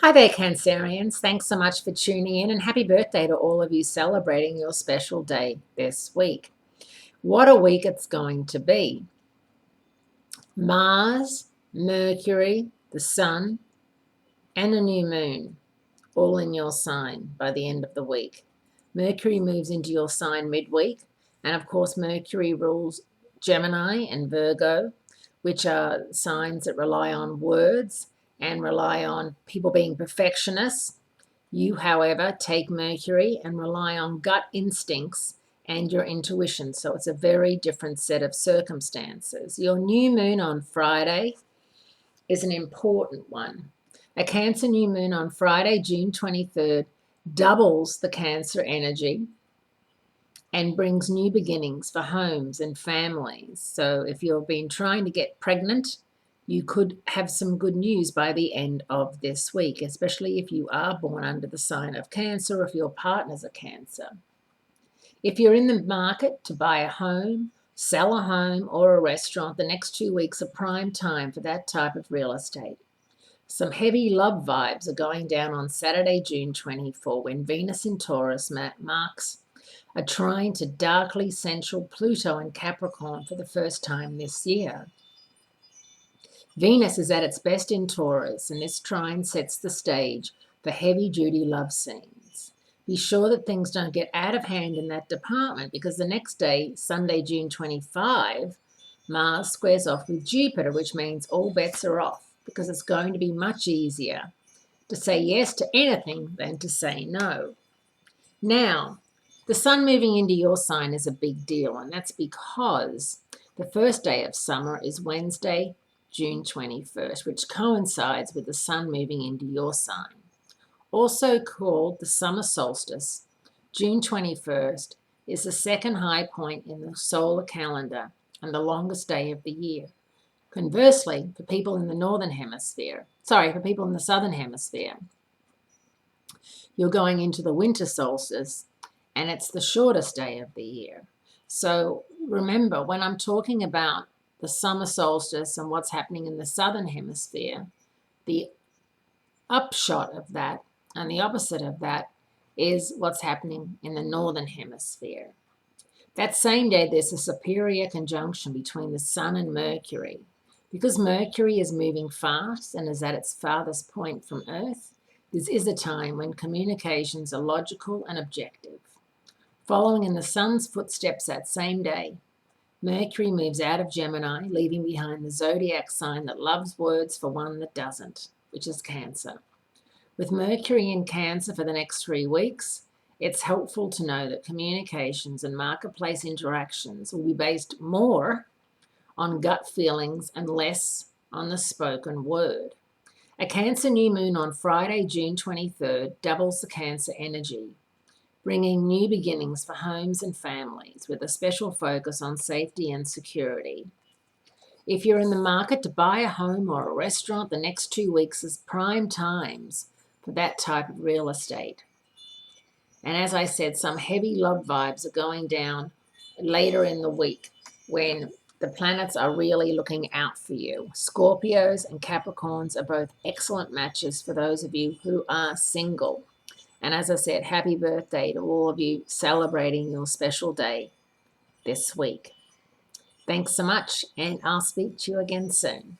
Hi there, Cancerians. Thanks so much for tuning in, and happy birthday to all of you celebrating your special day this week. What a week it's going to be. Mars, Mercury, the Sun, and a new moon, all in your sign by the end of the week. Mercury moves into your sign midweek, and of course, Mercury rules Gemini and Virgo, which are signs that rely on words and rely on people being perfectionists. You, however, take Mercury and rely on gut instincts and your intuition. So it's a very different set of circumstances. Your new moon on Friday is an important one. A Cancer new moon on Friday, June 23rd, doubles the Cancer energy and brings new beginnings for homes and families. So if you've been trying to get pregnant, you could have some good news by the end of this week, especially if you are born under the sign of Cancer or if your partner's a Cancer. If you're in the market to buy a home, sell a home, or a restaurant, the next 2 weeks are prime time for that type of real estate. Some heavy love vibes are going down on Saturday, June 24, when Venus in Taurus marks a trine to darkly sensual Pluto in Capricorn for the first time this year. Venus is at its best in Taurus, and this trine sets the stage for heavy-duty love scenes. Be sure that things don't get out of hand in that department, because the next day, Sunday, June 25, Mars squares off with Jupiter, which means all bets are off, because it's going to be much easier to say yes to anything than to say no. Now, the sun moving into your sign is a big deal, and that's because the first day of summer is Wednesday, June 21st, which coincides with the sun moving into your sign. Also called the summer solstice, June 21st is the second high point in the solar calendar and the longest day of the year. Conversely, for people in the southern hemisphere, you're going into the winter solstice, and it's the shortest day of the year. So remember, when I'm talking about the summer solstice and what's happening in the southern hemisphere, the upshot of that and the opposite of that is what's happening in the northern hemisphere. That same day, there's a superior conjunction between the Sun and Mercury. Because Mercury is moving fast and is at its farthest point from Earth, this is a time when communications are logical and objective. Following in the Sun's footsteps that same day, Mercury moves out of Gemini, leaving behind the zodiac sign that loves words for one that doesn't, which is Cancer. With Mercury in Cancer for the next 3 weeks, it's helpful to know that communications and marketplace interactions will be based more on gut feelings and less on the spoken word. A Cancer new moon on Friday, June 23rd, doubles the Cancer energy, bringing new beginnings for homes and families with a special focus on safety and security. If you're in the market to buy a home or a restaurant, the next 2 weeks is prime times for that type of real estate. And as I said, some heavy love vibes are going down later in the week when the planets are really looking out for you. Scorpios and Capricorns are both excellent matches for those of you who are single. And as I said, happy birthday to all of you celebrating your special day this week. Thanks so much, and I'll speak to you again soon.